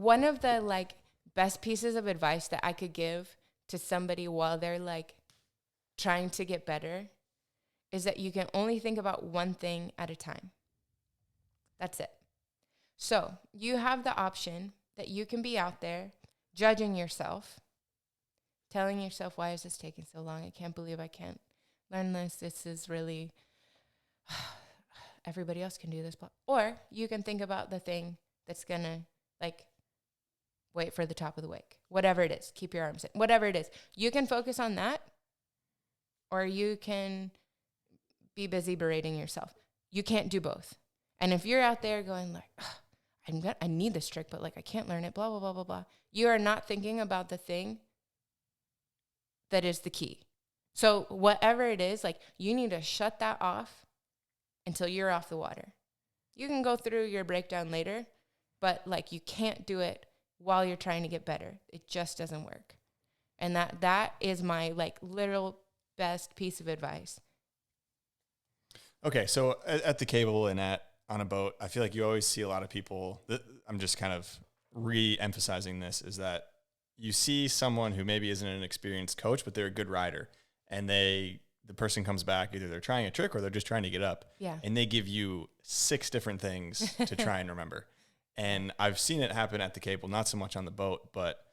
one of the like best pieces of advice that I could give to somebody while they're like trying to get better is that you can only think about one thing at a time. That's it. So you have the option that you can be out there judging yourself, telling yourself, why is this taking so long? I can't believe I can't learn this. This is really, everybody else can do this. Or you can think about the thing that's going to like wait for the top of the wake. Whatever it is, keep your arms in. Whatever it is, you can focus on that, or you can be busy berating yourself. You can't do both. And if you're out there going like, I need this trick, but like I can't learn it, blah, blah, blah, blah, blah. You are not thinking about the thing that is the key. So whatever it is, like you need to shut that off until you're off the water. You can go through your breakdown later, but like you can't do it while you're trying to get better. It just doesn't work. And that is my like literal best piece of advice. Okay, so at the cable and on a boat, I feel like you always see a lot of people, I'm just kind of re-emphasizing this, is that you see someone who maybe isn't an experienced coach, but they're a good rider, and the person comes back, either they're trying a trick or they're just trying to get up, and they give you 6 different things to try and remember. And I've seen it happen at the cable, not so much on the boat, but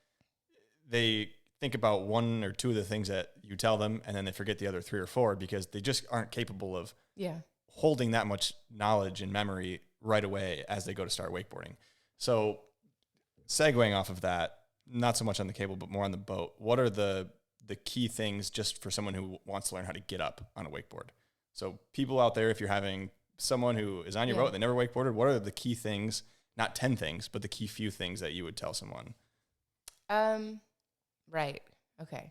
they think about 1 or 2 of the things that you tell them, and then they forget the other 3 or 4 because they just aren't capable of holding that much knowledge and memory right away as they go to start wakeboarding. So segueing off of that, not so much on the cable, but more on the boat, what are the key things just for someone who wants to learn how to get up on a wakeboard? So people out there, if you're having someone who is on your boat, they never wakeboarded, what are the key things, not 10 things, but the key few things that you would tell someone? Right. Okay.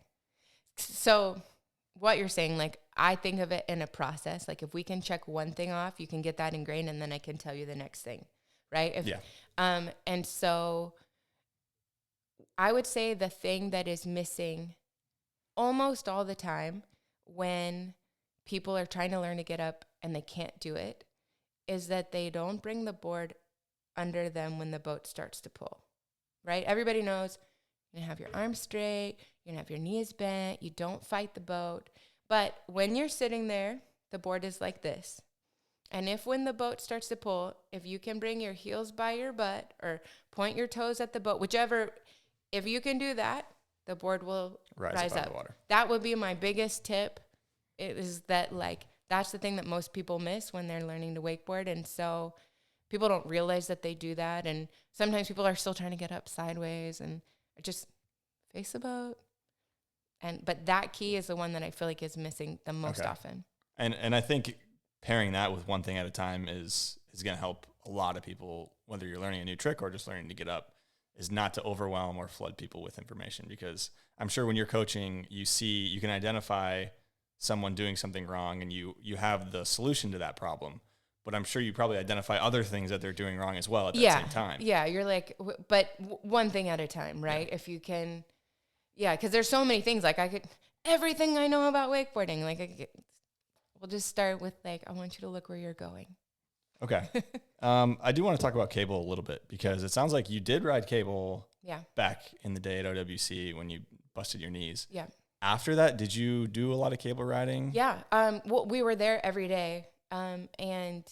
So what you're saying, like, I think of it in a process. Like, if we can check one thing off, you can get that ingrained, and then I can tell you the next thing, right? And so I would say the thing that is missing almost all the time when people are trying to learn to get up and they can't do it is that they don't bring the board under them when the boat starts to pull, right? Everybody knows you're going to have your arms straight, you're going to have your knees bent, you don't fight the boat. But when you're sitting there, the board is like this. And if when the boat starts to pull, if you can bring your heels by your butt or point your toes at the boat, whichever, if you can do that, the board will rise up. Water. That would be my biggest tip, is that like that's the thing that most people miss when they're learning to wakeboard. And so people don't realize that they do that. And sometimes people are still trying to get up sideways and just face the boat. But that key is the one that I feel like is missing the most often. And I think pairing that with one thing at a time is going to help a lot of people, whether you're learning a new trick or just learning to get up, is not to overwhelm or flood people with information. Because I'm sure when you're coaching, you can identify someone doing something wrong and you have the solution to that problem. But I'm sure you probably identify other things that they're doing wrong as well at that same time. Yeah, you're like, but one thing at a time, right? If you can, because there's so many things. Like everything I know about wakeboarding, like we'll just start with like, I want you to look where you're going. Okay. I do want to talk about cable a little bit because it sounds like you did ride cable back in the day at OWC when you busted your knees. Yeah. After that, did you do a lot of cable riding? Yeah. Well, we were there every day. And,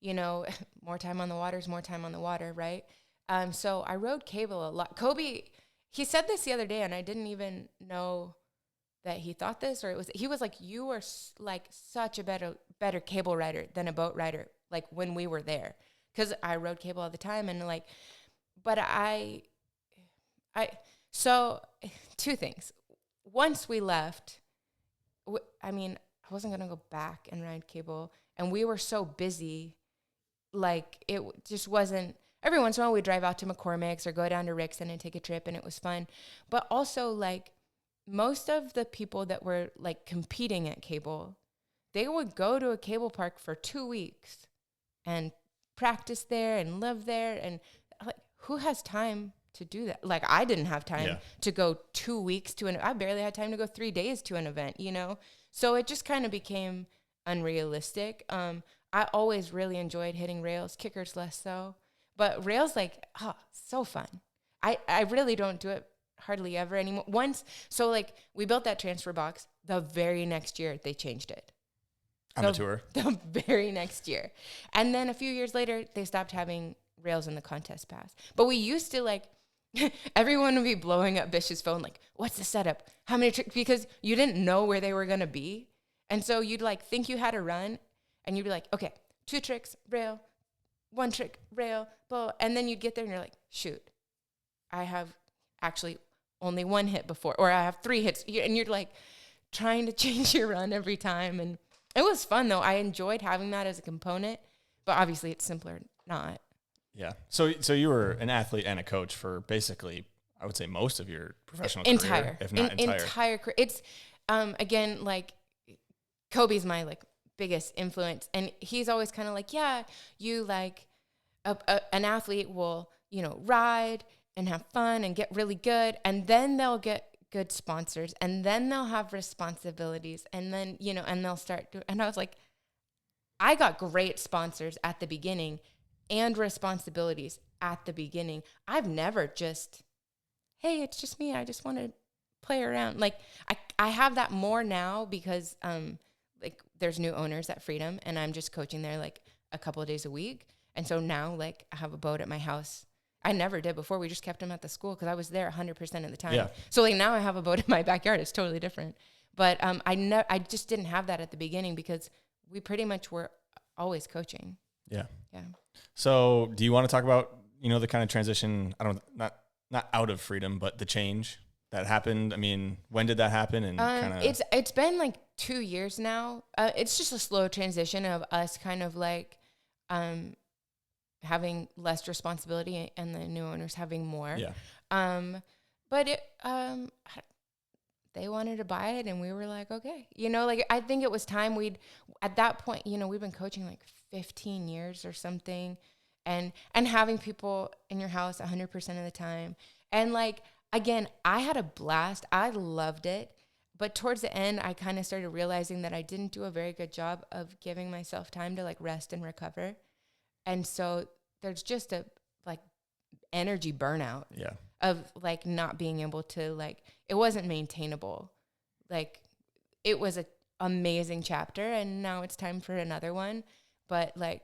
you know, more time on the water is more time on the water, right? So I rode cable a lot. Kobe, he said this the other day, and I didn't even know that he thought this, or he was like, you were like such a better cable rider than a boat rider, like when we were there. Because I rode cable all the time, and like, but so 2 things. Once we left, I wasn't going to go back and ride cable. And we were so busy, like it just wasn't. Every once in a while we'd drive out to McCormick's or go down to Rickson and take a trip, and it was fun. But also, like, most of the people that were like competing at cable, they would go to a cable park for 2 weeks and practice there and live there. And like, who has time to do that? Like, I didn't have time to go 2 weeks I barely had time to go 3 days to an event, you know? So it just kind of became unrealistic. I always really enjoyed hitting rails, kickers less so, but rails, like, so fun. I really don't do it hardly ever anymore. So like we built that transfer box. The very next year they changed it. On the tour? The very next year. And then a few years later, they stopped having rails in the contest pass. But we used to like, everyone would be blowing up Bish's phone like, what's the setup? How many tricks? Because you didn't know where they were going to be. And so you'd like think you had a run and you'd be like, okay, 2 tricks, rail, 1 trick, rail, blah. And then you'd get there and you're like, shoot, I have actually only 1 hit before, or I have 3 hits. And you're like trying to change your run every time. And it was fun though. I enjoyed having that as a component, but obviously it's simpler not. Yeah. So you were an athlete and a coach for basically, I would say, most of your professional career, if not entire career. It's again, like Kobe's my like biggest influence, and he's always kind of like, yeah, you like an athlete will, you know, ride and have fun and get really good, and then they'll get good sponsors, and then they'll have responsibilities, and then, you know, and they'll start doing, and I was like, I got great sponsors at the beginning and responsibilities at the beginning. I've never just, hey, it's just me, I just want to play around. Like I have that more now because like there's new owners at Freedom, and I'm just coaching there like a couple of days a week. And so now like I have a boat at my house. I never did before. We just kept them at the school because I was there 100% of the time. Yeah. So like now I have a boat in my backyard. It's totally different. But I just didn't have that at the beginning because we pretty much were always coaching. Yeah. Yeah. So do you want to talk about, you know, the kind of transition, not out of Freedom, but the change that happened? I mean, when did that happen? And kind of it's been like 2 years now. It's just a slow transition of us kind of like having less responsibility and the new owners having more. Yeah. But they wanted to buy it and we were like, okay, you know, like I think it was time at that point, you know, we've been coaching like 15 years or something, and having people in your house 100% of the time. And like, again, I had a blast. I loved it. But towards the end, I kind of started realizing that I didn't do a very good job of giving myself time to like rest and recover. And so there's just a like energy burnout of like not being able to like, it wasn't maintainable. Like it was an amazing chapter and now it's time for another one. But like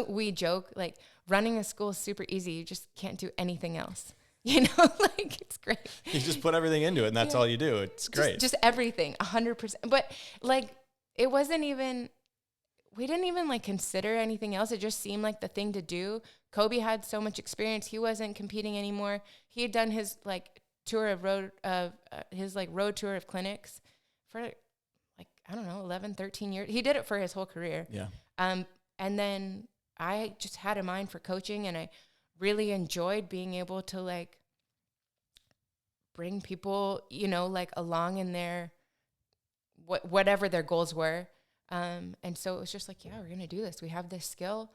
we joke, like running a school is super easy. You just can't do anything else. You know, like it's great. You just put everything into it and that's all you do. It's great. Just everything, 100%. But like, it wasn't even, we didn't even like consider anything else. It just seemed like the thing to do. Kobe had so much experience. He wasn't competing anymore. He had done his like tour of road tour of clinics for like, I don't know, 11, 13 years. He did it for his whole career. Yeah. And then I just had a mind for coaching, and I really enjoyed being able to like bring people, you know, like along in their whatever their goals were. And so it was just like, yeah, we're going to do this. We have this skill.